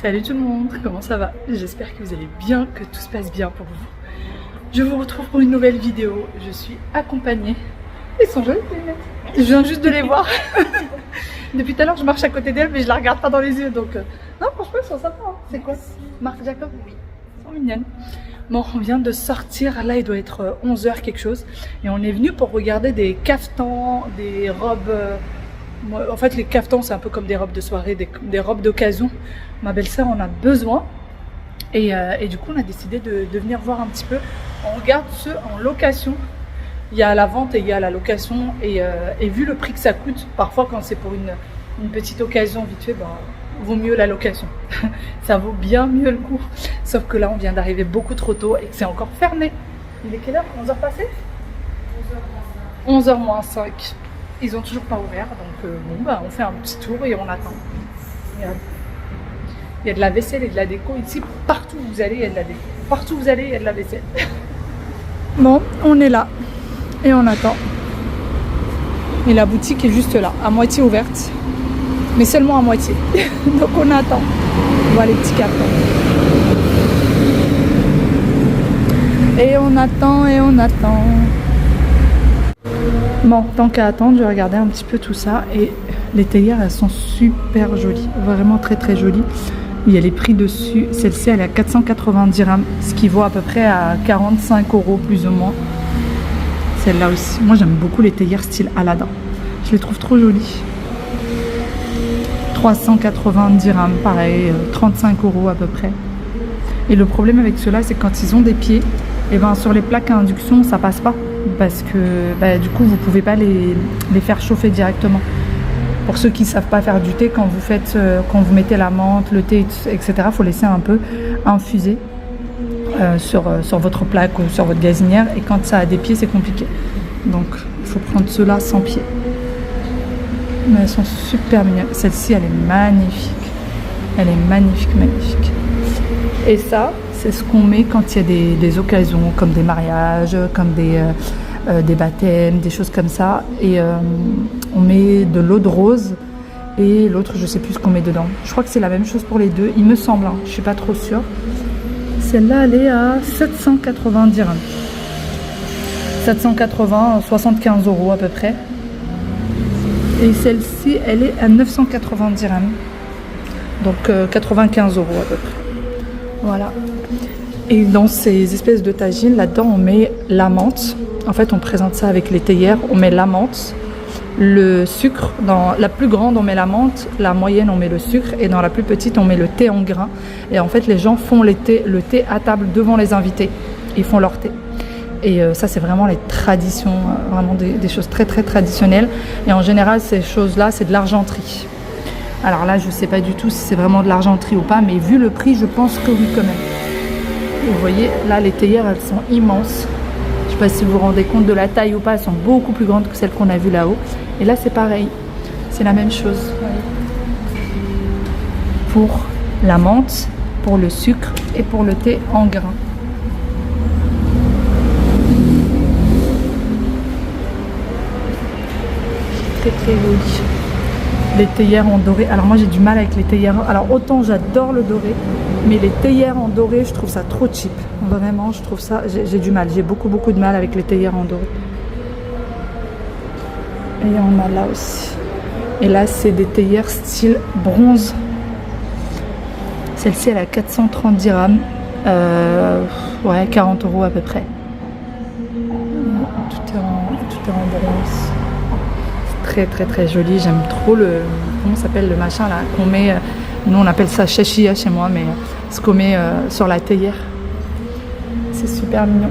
Salut tout le monde, comment ça va? J'espère que vous allez bien, que tout se passe bien pour vous. Je vous retrouve pour une nouvelle vidéo. Je suis accompagnée. Ils sont jolis les lunettes. Je viens juste de les voir. Depuis tout à l'heure je marche à côté d'elles mais je la regarde pas dans les yeux donc... Non franchement ils sont sympas. Hein. C'est quoi? Marc Jacob? Oui. Ils sont mignonnes. Bon, on vient de sortir, là il doit être 11h quelque chose. Et on est venu pour regarder des caftans, des robes... En fait les caftans c'est un peu comme des robes de soirée, des robes d'occasion. Ma belle-sœur en a besoin. Et du coup on a décidé de venir voir un petit peu. On regarde ceux en location. Il y a la vente et il y a la location. Et vu le prix que ça coûte, parfois quand c'est pour une petite occasion vite fait, vaut mieux la location. Ça vaut bien mieux le coup. Sauf que là on vient d'arriver beaucoup trop tôt et que c'est encore fermé. Il est quelle heure? 11h passée? 11h moins 5. Ils ont toujours pas ouvert. Donc on fait un petit tour et on attend. Regarde. Il y a de la vaisselle et de la déco ici. Partout où vous allez, il y a de la déco. Partout où vous allez, il y a de la vaisselle. Bon, on est là. Et on attend. Et la boutique est juste là, à moitié ouverte. Mais seulement à moitié. Donc on attend. On voit les petits cartons. Et on attend et on attend. Bon, tant qu'à attendre, je vais regarder un petit peu tout ça. Et les théières, elles sont super jolies. Vraiment très très jolies. Il y a les prix dessus. Celle-ci, elle est à 490 dirhams. Ce qui vaut à peu près à 45 € plus ou moins. Celle-là aussi. Moi, j'aime beaucoup les théières style Aladdin. Je les trouve trop jolies. 380 dirhams, pareil. 35 € à peu près. Et le problème avec ceux-là, c'est quand ils ont des pieds, et ben sur les plaques à induction, ça passe pas. Parce que du coup, vous pouvez pas les faire chauffer directement. Pour ceux qui ne savent pas faire du thé, quand vous mettez la menthe, le thé, etc., il faut laisser un peu infuser sur votre plaque ou sur votre gazinière. Et quand ça a des pieds, c'est compliqué. Donc, il faut prendre ceux-là sans pieds. Mais elles sont super mignonnes. Celle-ci, elle est magnifique. Elle est magnifique, magnifique. Et ça, c'est ce qu'on met quand il y a des occasions, comme des mariages, comme des baptêmes, des choses comme ça. Et on met de l'eau de rose et l'autre, je sais plus ce qu'on met dedans. Je crois que c'est la même chose pour les deux, il me semble, hein. Je suis pas trop sûre. Celle-là, elle est à 780 dirhams. 780, 75 € à peu près. Et celle-ci, elle est à 980 dirhams. Donc 95 € à peu près. Voilà. Et dans ces espèces de tagines, là-dedans, on met la menthe. En fait, on présente ça avec les théières. On met la menthe, le sucre. Dans la plus grande, on met la menthe. La moyenne, on met le sucre. Et dans la plus petite, on met le thé en grains. Et en fait, les gens font le thé à table devant les invités. Ils font leur thé. Et ça, c'est vraiment les traditions, vraiment des choses très, très traditionnelles. Et en général, ces choses-là, c'est de l'argenterie. Alors là, je ne sais pas du tout si c'est vraiment de l'argenterie ou pas. Mais vu le prix, je pense que oui, quand même. Vous voyez, là, les théières, elles sont immenses. Je ne sais pas si vous vous rendez compte de la taille ou pas. Elles sont beaucoup plus grandes que celles qu'on a vues là-haut. Et là, c'est pareil. C'est la même chose. Pour la menthe, pour le sucre et pour le thé en grains. Très, très joli. Les théières en doré. Alors moi, j'ai du mal avec les théières. Alors autant j'adore le doré. Mais les théières en doré, je trouve ça trop cheap. Vraiment, je trouve ça... J'ai du mal. J'ai beaucoup de mal avec les théières en doré. Et on a là aussi. Et là, c'est des théières style bronze. Celle-ci, elle a 430 dirhams. Ouais, 40 € à peu près. Tout est en bronze. C'est très, très, très joli. J'aime trop le... Comment s'appelle le machin là qu'on met... Nous, on appelle ça chachia chez moi, mais ce qu'on met sur la théière. C'est super mignon.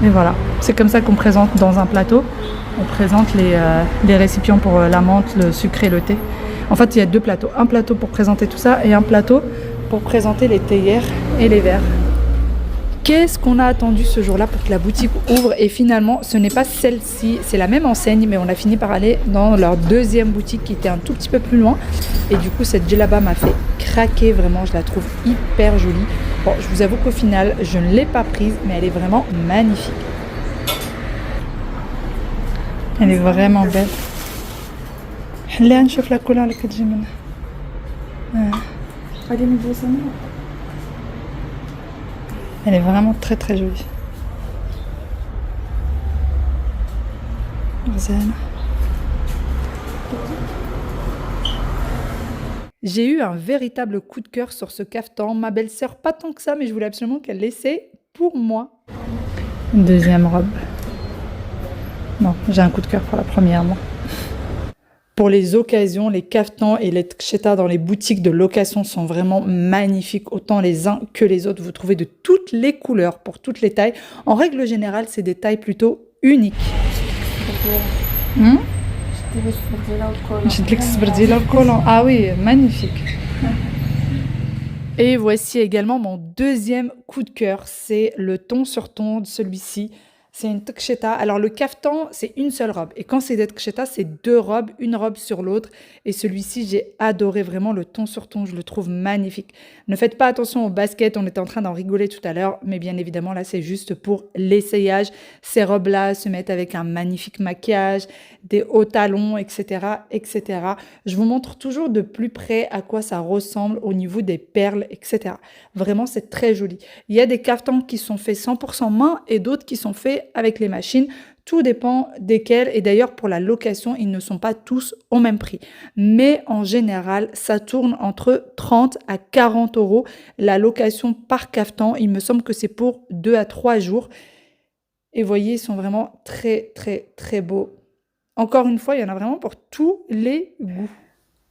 Et voilà. C'est comme ça qu'on présente dans un plateau. On présente les récipients pour la menthe, le sucre et le thé. En fait, il y a deux plateaux. Un plateau pour présenter tout ça et un plateau pour présenter les théières et les verres. Qu'est-ce qu'on a attendu ce jour-là pour que la boutique ouvre? Et finalement, ce n'est pas celle-ci, c'est la même enseigne, mais on a fini par aller dans leur deuxième boutique qui était un tout petit peu plus loin. Et du coup, cette djellaba m'a fait craquer, vraiment, je la trouve hyper jolie. Bon, je vous avoue qu'au final, je ne l'ai pas prise, mais elle est vraiment magnifique. Elle est vraiment belle. Là, نشوف la couleur اللي كتجي منها. Elle est vraiment très très jolie. J'ai eu un véritable coup de cœur sur ce caftan. Ma belle-sœur, pas tant que ça, mais je voulais absolument qu'elle l'essaie pour moi. Deuxième robe. Non, j'ai un coup de cœur pour la première, moi. Pour les occasions, les caftans et les tcheta dans les boutiques de location sont vraiment magnifiques, autant les uns que les autres. Vous trouvez de toutes les couleurs, pour toutes les tailles. En règle générale, c'est des tailles plutôt uniques. Ah oui, magnifique. Et voici également mon deuxième coup de cœur, c'est le ton sur ton de celui-ci. C'est une tcheta. Alors le caftan, c'est une seule robe. Et quand c'est des tcheta, c'est deux robes, une robe sur l'autre. Et celui-ci, j'ai adoré vraiment le ton sur ton. Je le trouve magnifique. Ne faites pas attention au basket. On était en train d'en rigoler tout à l'heure. Mais bien évidemment, là, c'est juste pour l'essayage. Ces robes-là se mettent avec un magnifique maquillage, des hauts talons, etc., etc. Je vous montre toujours de plus près à quoi ça ressemble au niveau des perles, etc. Vraiment, c'est très joli. Il y a des caftans qui sont faits 100% main et d'autres qui sont faits avec les machines. Tout dépend desquels. Et d'ailleurs, pour la location, ils ne sont pas tous au même prix. Mais en général, ça tourne entre 30 à 40 euros. La location par caftan, il me semble que c'est pour 2 à 3 jours. Et vous voyez, ils sont vraiment très, très, très beaux. Encore une fois, il y en a vraiment pour tous les goûts.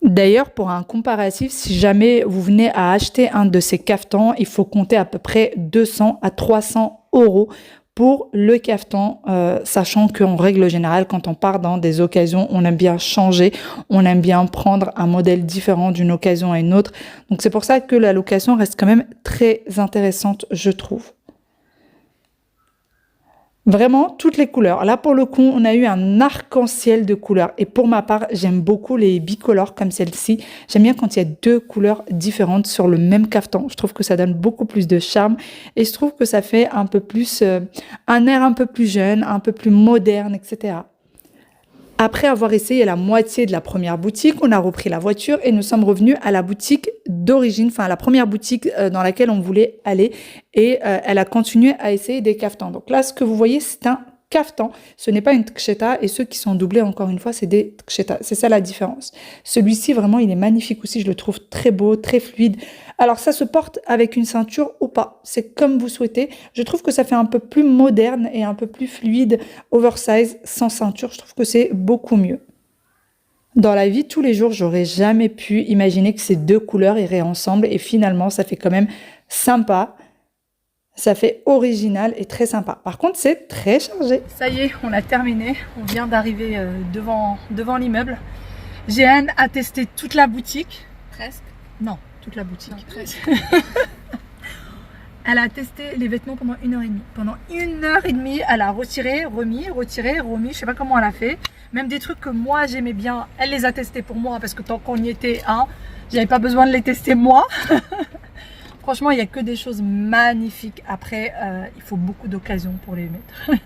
D'ailleurs, pour un comparatif, si jamais vous venez à acheter un de ces caftans, il faut compter à peu près 200 à 300 euros pour le caftan, sachant qu'en règle générale, quand on part dans des occasions, on aime bien changer, on aime bien prendre un modèle différent d'une occasion à une autre. Donc c'est pour ça que la location reste quand même très intéressante, je trouve. Vraiment, toutes les couleurs. Là, pour le coup, on a eu un arc-en-ciel de couleurs. Et pour ma part, j'aime beaucoup les bicolores comme celle-ci. J'aime bien quand il y a deux couleurs différentes sur le même caftan. Je trouve que ça donne beaucoup plus de charme. Et je trouve que ça fait un peu plus, un air un peu plus jeune, un peu plus moderne, etc. Après avoir essayé la moitié de la première boutique, on a repris la voiture et nous sommes revenus à la boutique d'origine, enfin à la première boutique dans laquelle on voulait aller. Et elle a continué à essayer des caftans. Donc là, ce que vous voyez, c'est un caftan. Ce n'est pas une tcheta. Et ceux qui sont doublés, encore une fois, c'est des tchetas. C'est ça la différence. Celui-ci, vraiment, il est magnifique aussi. Je le trouve très beau, très fluide. Alors ça se porte avec une ceinture ou pas. C'est comme vous souhaitez. Je trouve que ça fait un peu plus moderne et un peu plus fluide, oversize, sans ceinture. Je trouve que c'est beaucoup mieux. Dans la vie, tous les jours, j'aurais jamais pu imaginer que ces deux couleurs iraient ensemble. Et finalement, ça fait quand même sympa. Ça fait original et très sympa. Par contre, c'est très chargé. Ça y est, on a terminé. On vient d'arriver devant l'immeuble. Jeanne a testé toute la boutique. Presque. Non, toute la boutique. Non, presque. Elle a testé les vêtements pendant 1h30. Pendant 1h30, elle a retiré, remis, je sais pas comment elle a fait. Même des trucs que moi j'aimais bien, elle les a testés pour moi parce que tant qu'on y était, hein, j'avais pas besoin de les tester moi. Franchement, il n'y a que des choses magnifiques. Après, il faut beaucoup d'occasions pour les mettre.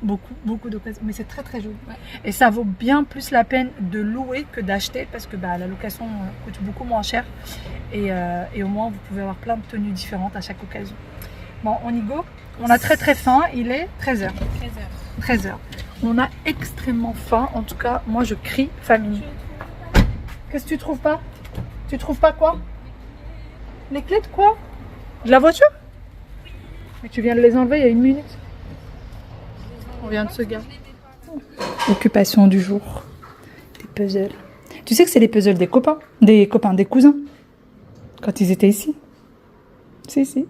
beaucoup d'occasions. Mais c'est très très joli. Ouais. Et ça vaut bien plus la peine de louer que d'acheter parce que la location coûte beaucoup moins cher. Et au moins, vous pouvez avoir plein de tenues différentes à chaque occasion. Bon, on y go. On a très très faim. Il est 13h. 13h. On a extrêmement faim. En tout cas, moi je crie famine. Qu'est-ce que tu trouves pas? Tu trouves pas quoi? Les clés de quoi? De la voiture? Mais tu viens de les enlever il y a 1 minute. On vient de se garer. Occupation du jour. Des puzzles. Tu sais que c'est les puzzles des copains, des cousins. Quand ils étaient ici. Si.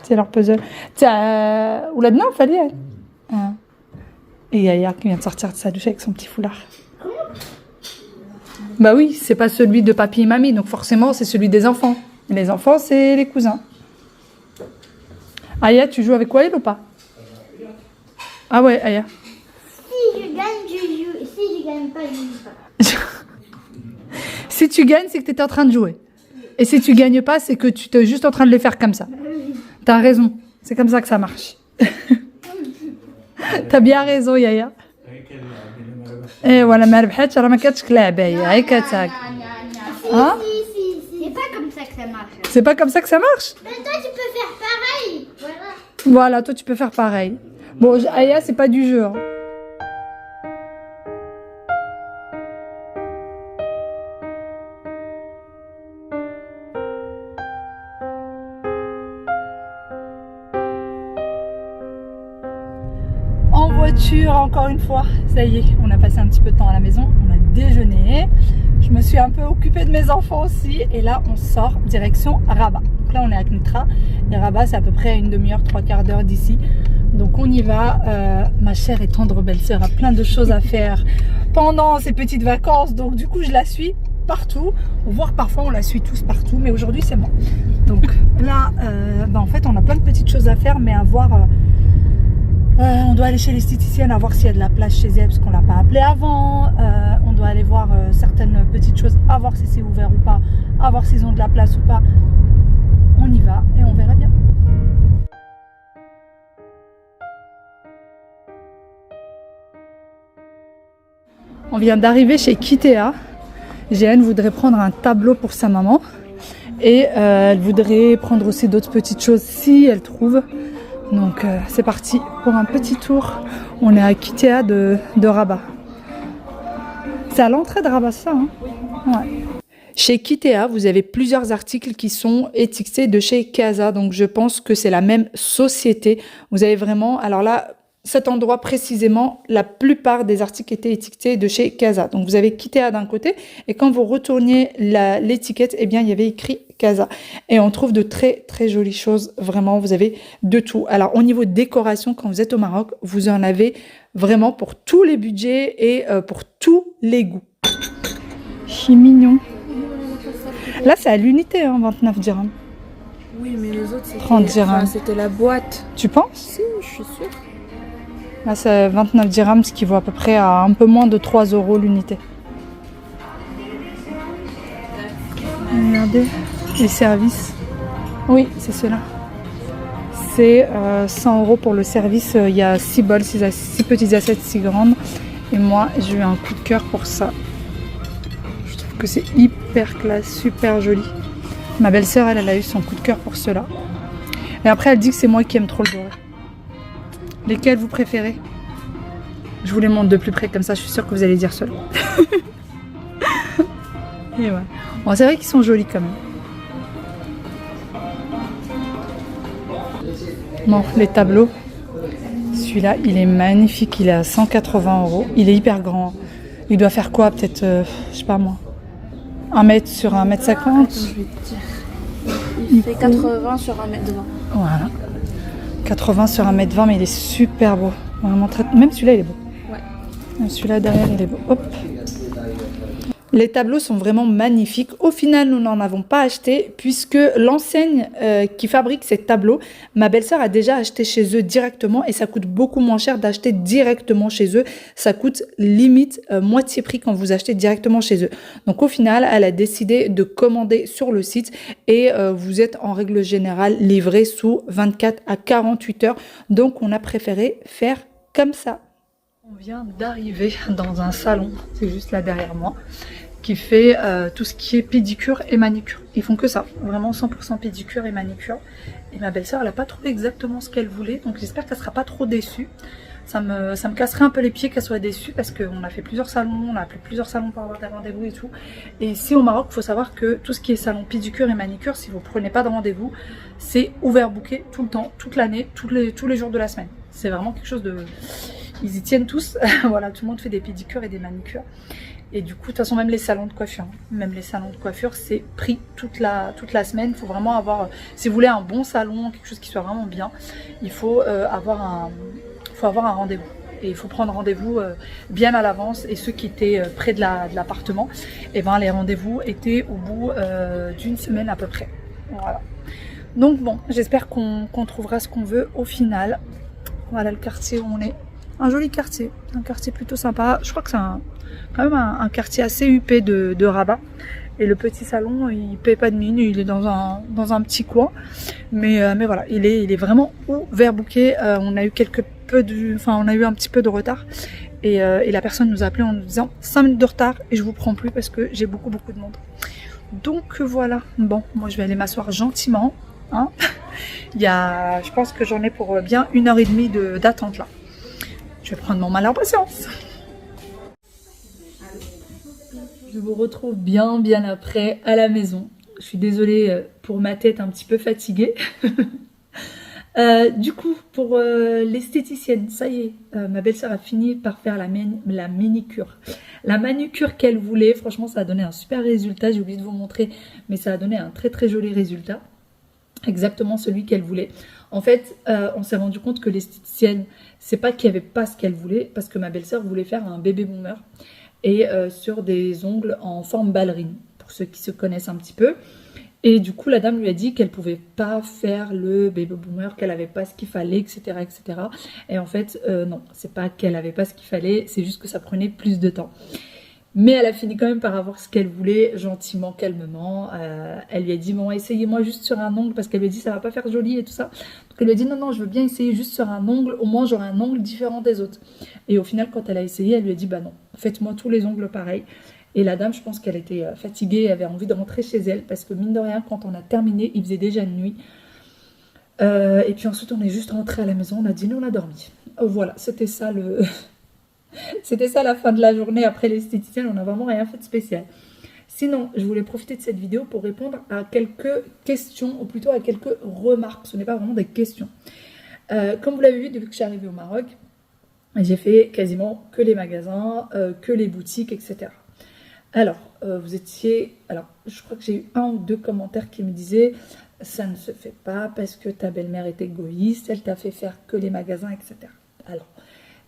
C'est leur puzzle. Tiens, ou là-dedans, il fallait. Et Yaya qui vient de sortir de sa douche avec son petit foulard. Bah oui, c'est pas celui de papy et mamie, donc forcément c'est celui des enfants. Et les enfants, c'est les cousins. Aya, tu joues avec Wael ou pas? Ah ouais, Aya. Si je gagne, je joue. Si je gagne pas, je joue pas. Si tu gagnes, c'est que tu étais en train de jouer. Et si tu gagnes pas, c'est que tu es juste en train de les faire comme ça. T'as raison. C'est comme ça que ça marche. T'as bien raison, Yaya. Et voilà, ما ربحتش راه ما كانتش لعبه هي كتاك. Si. C'est pas comme ça que ça ça marche. C'est pas comme ça que ça marche? Mais toi, tu peux faire pareil. Voilà. Voilà, toi tu peux faire pareil. Bon, Aya, c'est pas du jeu. Hein. En voiture, encore une fois, ça y est, on a passé un petit peu de temps à la maison, on a déjeuné. Je me suis un peu occupée de mes enfants aussi. Et là, on sort direction Rabat. Donc là, on est à Knitra. Et Rabat, c'est à peu près à une demi-heure, 3/4 d'heure d'ici. Donc on y va. Ma chère et tendre belle-sœur a plein de choses à faire pendant ces petites vacances. Donc du coup, je la suis partout. Voire parfois, on la suit tous partout. Mais aujourd'hui, c'est moi. Donc là, en fait, on a plein de petites choses à faire. Mais à voir... on doit aller chez l'esthéticienne à voir s'il y a de la place chez elle parce qu'on l'a pas appelé avant. On doit aller voir certaines petites choses, à voir si c'est ouvert ou pas, à voir s'ils ont de la place ou pas. On y va et on verra bien. On vient d'arriver chez Kitea. Jeanne voudrait prendre un tableau pour sa maman et elle voudrait prendre aussi d'autres petites choses si elle trouve. Donc c'est parti pour un petit tour. On est à Kitea de Rabat. C'est à l'entrée de Rabat ça hein? Ouais. Chez Kitea, vous avez plusieurs articles qui sont étiquetés de chez Casa. Donc je pense que c'est la même société. Vous avez vraiment... Alors là, cet endroit précisément, la plupart des articles étaient étiquetés de chez Casa. Donc vous avez Kitea d'un côté et quand vous retourniez l'étiquette, eh bien il y avait écrit Casa. Et on trouve de très très jolies choses. Vraiment, vous avez de tout. Alors au niveau décoration, quand vous êtes au Maroc, vous en avez vraiment pour tous les budgets et pour tous les goûts. C'est mignon. Là c'est à l'unité, hein, 29 dirhams. Oui, mais les autres, 30 dirhams. C'était la boîte. Tu penses? Si, je suis sûre. Là c'est 29 dirhams, ce qui vaut à peu près à un peu moins de 3 € l'unité. Regardez les services. Oui, c'est cela. C'est 100 € pour le service. Il y a 6 bols, 6 petites assiettes, 6 grandes. Et moi, j'ai eu un coup de cœur pour ça. Je trouve que c'est hyper classe, super joli. Ma belle-sœur, elle a eu son coup de cœur pour cela. Et après, elle dit que c'est moi qui aime trop le doré. Lesquels vous préférez? Je vous les montre de plus près, comme ça, je suis sûre que vous allez dire cela. Et ouais. Bon, c'est vrai qu'ils sont jolis quand même. Bon, les tableaux. Celui-là, il est magnifique. Il est à 180 €. Il est hyper grand. Il doit faire quoi? Peut-être, je sais pas moi, 1 mètre sur 1,50 m. Attends, je vais te dire. Il fait 80 sur 1,20 m. Voilà. 80 sur 1,20 m, mais il est super beau. Vraiment très... Même celui-là, il est beau. Ouais. Même celui-là derrière, il est beau. Hop. Les tableaux sont vraiment magnifiques. Au final, nous n'en avons pas acheté puisque l'enseigne qui fabrique ces tableaux, ma belle-sœur a déjà acheté chez eux directement et ça coûte beaucoup moins cher d'acheter directement chez eux. Ça coûte limite moitié prix quand vous achetez directement chez eux. Donc au final, elle a décidé de commander sur le site et vous êtes en règle générale livré sous 24 à 48 heures. Donc on a préféré faire comme ça. On vient d'arriver dans un salon, c'est juste là derrière moi, qui fait tout ce qui est pédicure et manicure. Ils font que ça, vraiment 100% pédicure et manicure. Et ma belle-sœur, elle n'a pas trouvé exactement ce qu'elle voulait, donc j'espère qu'elle ne sera pas trop déçue. Ça me casserait un peu les pieds qu'elle soit déçue parce qu'on a fait plusieurs salons, on a appelé plusieurs salons pour avoir des rendez-vous et tout. Et ici au Maroc, il faut savoir que tout ce qui est salon pédicure et manicure, si vous ne prenez pas de rendez-vous, c'est ouvert booké tout le temps, toute l'année, tous les jours de la semaine. C'est vraiment quelque chose de... Ils y tiennent tous, voilà, tout le monde fait des pédicures et des manicures. Et du coup, de toute façon, même les salons de coiffure, c'est pris toute la semaine. Il faut vraiment avoir, si vous voulez un bon salon, quelque chose qui soit vraiment bien, il faut avoir un rendez-vous. Et il faut prendre rendez-vous bien à l'avance. Et ceux qui étaient près de l'appartement, eh ben, les rendez-vous étaient au bout d'une semaine à peu près. Voilà. Donc bon, j'espère qu'on trouvera ce qu'on veut au final. Voilà le quartier où on est. Un joli quartier, un quartier plutôt sympa. Je crois que c'est quand même un quartier assez huppé de Rabat. Et le petit salon, il paie pas de mine, il est dans un petit coin. Mais voilà, il est vraiment ouvert booké. On a eu on a eu un petit peu de retard. Et la personne nous a appelé en nous disant 5 minutes de retard et je vous prends plus parce que j'ai beaucoup de monde. Donc voilà, bon, moi je vais aller m'asseoir gentiment. Hein. Je pense que j'en ai pour bien 1h30 d'attente là. Je vais prendre mon mal en patience. Je vous retrouve bien après à la maison. Je suis désolée pour ma tête un petit peu fatiguée. Du coup, pour l'esthéticienne, ça y est, ma belle-sœur a fini par faire la manicure. La manucure qu'elle voulait, franchement, ça a donné un super résultat. J'ai oublié de vous montrer, mais ça a donné un très joli résultat. Exactement celui qu'elle voulait. En fait, on s'est rendu compte que l'esthéticienne, c'est pas qu'il n'y avait pas ce qu'elle voulait, parce que ma belle-sœur voulait faire un bébé boomer et sur des ongles en forme ballerine, pour ceux qui se connaissent un petit peu. Et du coup, la dame lui a dit qu'elle pouvait pas faire le baby boomer, qu'elle avait pas ce qu'il fallait, etc., etc. Et en fait, non, c'est pas qu'elle avait pas ce qu'il fallait, c'est juste que ça prenait plus de temps. Mais elle a fini quand même par avoir ce qu'elle voulait, gentiment, calmement. Elle lui a dit, bon, essayez-moi juste sur un ongle, parce qu'elle lui a dit, ça va pas faire joli et tout ça. Donc elle lui a dit, non, je veux bien essayer juste sur un ongle, au moins j'aurai un ongle différent des autres. Et au final, quand elle a essayé, elle lui a dit, bah non, faites-moi tous les ongles pareils. Et la dame, je pense qu'elle était fatiguée, elle avait envie de rentrer chez elle, parce que mine de rien, quand on a terminé, il faisait déjà nuit. Et puis ensuite, on est juste rentré à la maison, on a dîné, on a dormi. Voilà, c'était ça le... C'était ça la fin de la journée après l'esthéticienne, on n'a vraiment rien fait de spécial. Sinon, je voulais profiter de cette vidéo pour répondre à quelques questions, ou plutôt à quelques remarques. Ce n'est pas vraiment des questions. Comme vous l'avez vu, depuis que je suis arrivée au Maroc, j'ai fait quasiment que les magasins, que les boutiques, etc. Alors, je crois que j'ai eu 1 ou 2 commentaires qui me disaient « ça ne se fait pas parce que ta belle-mère est égoïste, elle t'a fait faire que les magasins, etc. » Alors,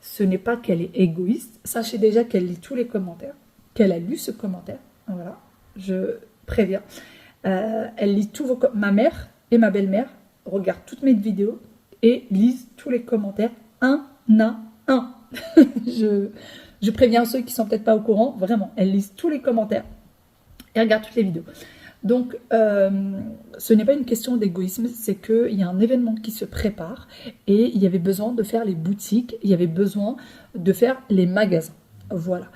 ce n'est pas qu'elle est égoïste, sachez déjà qu'elle lit tous les commentaires, qu'elle a lu ce commentaire, voilà, je préviens. Elle lit tous vos commentaires. Ma mère et ma belle-mère regardent toutes mes vidéos et lisent tous les commentaires un à un. Je préviens ceux qui ne sont peut-être pas au courant, vraiment, elles lisent tous les commentaires et regardent toutes les vidéos. Donc, ce n'est pas une question d'égoïsme, c'est qu'il y a un événement qui se prépare et il y avait besoin de faire les boutiques, il y avait besoin de faire les magasins. Voilà.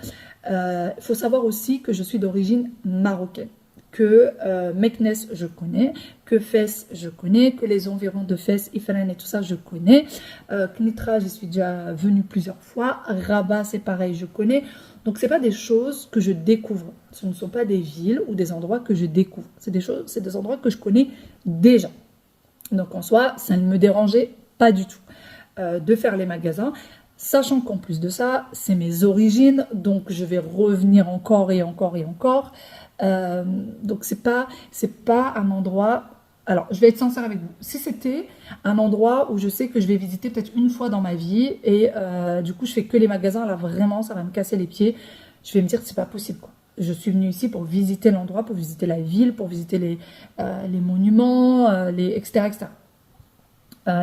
Il faut savoir aussi que je suis d'origine marocaine, que Meknes, je connais, que Fès, je connais, que les environs de Fès, Ifrane et tout ça, je connais. Knitra, j'y suis déjà venue plusieurs fois. Rabat, c'est pareil, je connais. Donc, ce n'est pas des choses que je découvre. Ce ne sont pas des villes ou des endroits que je découvre. C'est des endroits que je connais déjà. Donc, en soi, ça ne me dérangeait pas du tout de faire les magasins. Sachant qu'en plus de ça, c'est mes origines. Donc, je vais revenir encore et encore et encore. Donc, c'est pas un endroit... Alors, je vais être sincère avec vous. Si c'était un endroit où je sais que je vais visiter peut-être une fois dans ma vie et du coup, je fais que les magasins, là, vraiment, ça va me casser les pieds. Je vais me dire que c'est pas possible, quoi. Je suis venue ici pour visiter l'endroit, pour visiter la ville, pour visiter les monuments, etc., etc.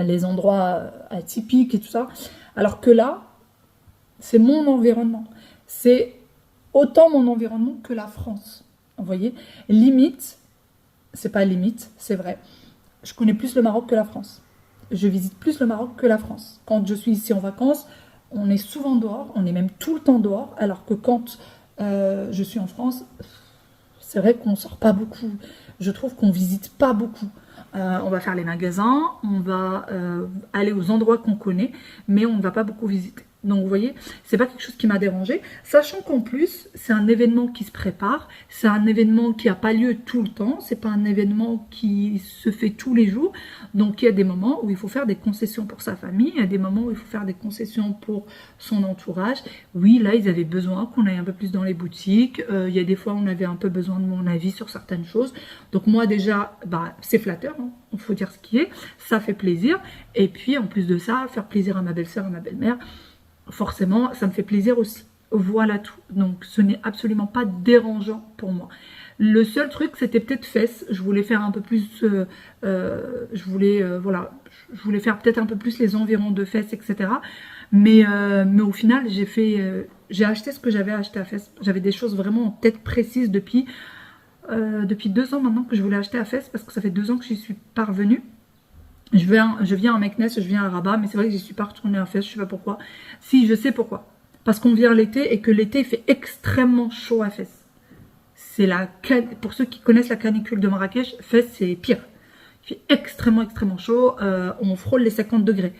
Les endroits atypiques et tout ça. Alors que là, c'est mon environnement. C'est autant mon environnement que la France. Vous voyez ? Limite... C'est pas limite, c'est vrai. Je connais plus le Maroc que la France. Je visite plus le Maroc que la France. Quand je suis ici en vacances, on est souvent dehors, on est même tout le temps dehors, alors que quand je suis en France, c'est vrai qu'on sort pas beaucoup. Je trouve qu'on visite pas beaucoup. On va faire les magasins, on va aller aux endroits qu'on connaît, mais on ne va pas beaucoup visiter. Donc vous voyez, c'est pas quelque chose qui m'a dérangé, sachant qu'en plus c'est un événement qui se prépare, c'est un événement qui n'a pas lieu tout le temps, c'est pas un événement qui se fait tous les jours, donc il y a des moments où il faut faire des concessions pour sa famille, il y a des moments où il faut faire des concessions pour son entourage. Oui, là ils avaient besoin qu'on aille un peu plus dans les boutiques, il y a des fois on avait un peu besoin de mon avis sur certaines choses, donc moi déjà c'est flatteur, hein, il faut dire ce qui est, ça fait plaisir, et puis en plus de ça, faire plaisir à ma belle-sœur, à ma belle-mère, forcément, ça me fait plaisir aussi. Voilà tout. Donc, ce n'est absolument pas dérangeant pour moi. Le seul truc, c'était peut-être Fès. Je voulais faire un peu plus... je voulais faire peut-être un peu plus les environs de Fès, etc. Mais au final, j'ai acheté ce que j'avais acheté à Fès. J'avais des choses vraiment en tête précise depuis 2 ans maintenant que je voulais acheter à Fès, parce que ça fait 2 ans que j'y suis pas revenue. Je viens à Meknes, je viens à Rabat, mais c'est vrai que je ne suis pas retournée à Fès, je ne sais pas pourquoi. Si, je sais pourquoi. Parce qu'on vient l'été et que l'été, il fait extrêmement chaud à Fès. pour ceux qui connaissent la canicule de Marrakech, Fès c'est pire. Il fait extrêmement chaud, on frôle les 50 degrés.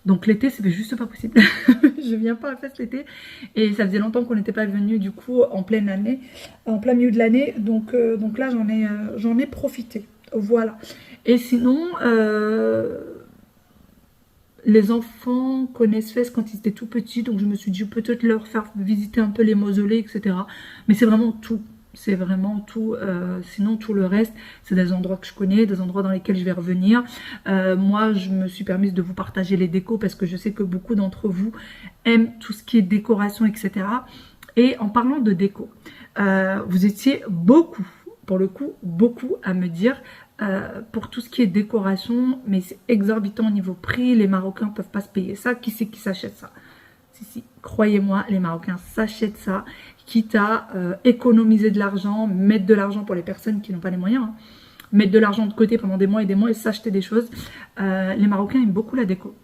Donc l'été, c'est juste pas possible. Je viens pas à Fès l'été. Et ça faisait longtemps qu'on n'était pas venu du coup en pleine année, en plein milieu de l'année. Donc là, j'en ai profité. Voilà. Et sinon, les enfants connaissent Fès quand ils étaient tout petits. Donc je me suis dit peut-être leur faire visiter un peu les mausolées, etc. Mais c'est vraiment tout. C'est vraiment tout, sinon tout le reste, c'est des endroits que je connais, des endroits dans lesquels je vais revenir. Moi, je me suis permise de vous partager les décos parce que je sais que beaucoup d'entre vous aiment tout ce qui est décoration, etc. Et en parlant de déco, vous étiez beaucoup, pour le coup, beaucoup à me dire pour tout ce qui est décoration, mais c'est exorbitant au niveau prix, les Marocains ne peuvent pas se payer ça. Qui c'est qui s'achète ça? Si, croyez-moi, les Marocains s'achètent ça, quitte à économiser de l'argent, mettre de l'argent pour les personnes qui n'ont pas les moyens, hein, mettre de l'argent de côté pendant des mois et s'acheter des choses. Les Marocains aiment beaucoup la déco.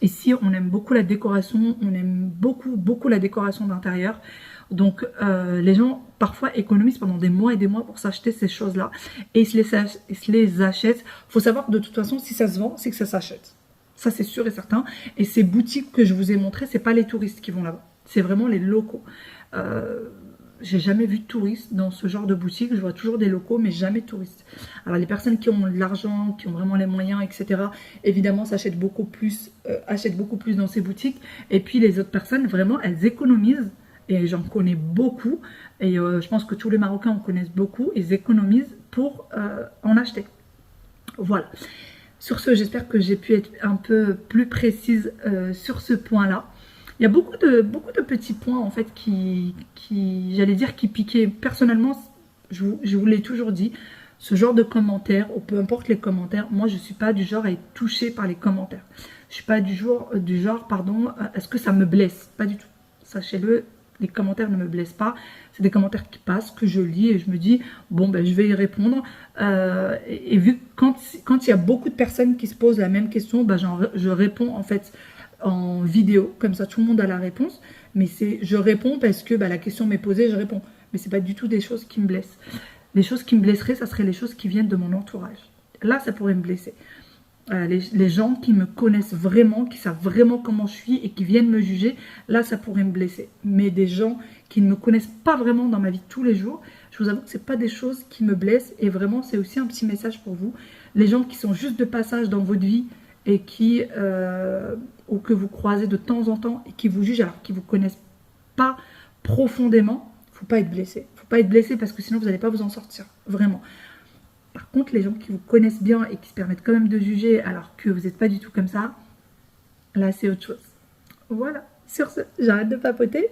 Ici, on aime beaucoup la décoration, on aime beaucoup la décoration d'intérieur. Donc, les gens, parfois, économisent pendant des mois et des mois pour s'acheter ces choses-là. Et ils se les achètent. Il faut savoir que de toute façon, si ça se vend, c'est que ça s'achète. Ça, c'est sûr et certain. Et ces boutiques que je vous ai montrées, c'est pas les touristes qui vont là-bas. C'est vraiment les locaux. J'ai jamais vu de touristes dans ce genre de boutique. Je vois toujours des locaux, mais jamais de touristes. Alors, les personnes qui ont de l'argent, qui ont vraiment les moyens, etc., évidemment, s'achètent beaucoup plus, achètent beaucoup plus dans ces boutiques. Et puis, les autres personnes, vraiment, elles économisent. Et j'en connais beaucoup. Et je pense que tous les Marocains en connaissent beaucoup. Ils économisent pour en acheter. Voilà. Sur ce, j'espère que j'ai pu être un peu plus précise sur ce point-là. Il y a beaucoup de petits points en fait qui j'allais dire, qui piquaient. Personnellement, je vous l'ai toujours dit, ce genre de commentaires, ou peu importe les commentaires, moi je ne suis pas du genre à être touchée par les commentaires. Je ne suis pas du genre, est-ce que ça me blesse? Pas du tout. Sachez-le, les commentaires ne me blessent pas. C'est des commentaires qui passent, que je lis et je me dis, bon, ben, je vais y répondre. Et vu que quand il y a beaucoup de personnes qui se posent la même question, ben, je réponds en fait en vidéo. Comme ça, tout le monde a la réponse. Mais je réponds parce que ben, la question m'est posée, je réponds. Mais ce n'est pas du tout des choses qui me blessent. Les choses qui me blesseraient, ça serait les choses qui viennent de mon entourage. Là, ça pourrait me blesser. Les gens qui me connaissent vraiment, qui savent vraiment comment je suis et qui viennent me juger, là ça pourrait me blesser. Mais des gens qui ne me connaissent pas vraiment dans ma vie de tous les jours, je vous avoue que ce n'est pas des choses qui me blessent. Et vraiment c'est aussi un petit message pour vous. Les gens qui sont juste de passage dans votre vie et ou que vous croisez de temps en temps et qui vous jugent alors qu'ils ne vous connaissent pas profondément, il ne faut pas être blessé. Il ne faut pas être blessé parce que sinon vous n'allez pas vous en sortir, vraiment. Par contre, les gens qui vous connaissent bien et qui se permettent quand même de juger alors que vous n'êtes pas du tout comme ça, là, c'est autre chose. Voilà. Sur ce, j'arrête de papoter.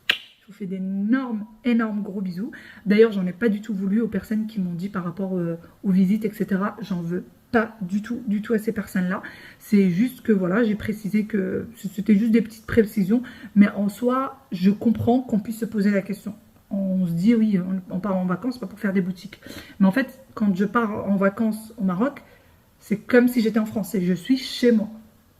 Je vous fais d'énormes, énormes gros bisous. D'ailleurs, j'en ai pas du tout voulu aux personnes qui m'ont dit par rapport aux visites, etc. J'en veux pas du tout à ces personnes-là. C'est juste que, voilà, j'ai précisé que c'était juste des petites précisions. Mais en soi, je comprends qu'on puisse se poser la question. On se dit, oui, on part en vacances, pas pour faire des boutiques. Mais en fait, quand je pars en vacances au Maroc, c'est comme si j'étais en France. Et je suis chez moi.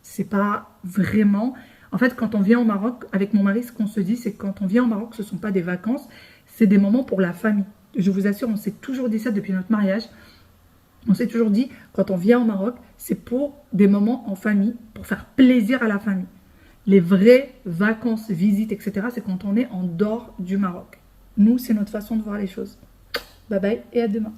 C'est pas vraiment... En fait, quand on vient au Maroc, avec mon mari, ce qu'on se dit, c'est que quand on vient au Maroc, ce ne sont pas des vacances, c'est des moments pour la famille. Je vous assure, on s'est toujours dit ça depuis notre mariage. On s'est toujours dit, quand on vient au Maroc, c'est pour des moments en famille, pour faire plaisir à la famille. Les vraies vacances, visites, etc., c'est quand on est en dehors du Maroc. Nous, c'est notre façon de voir les choses. Bye bye et à demain.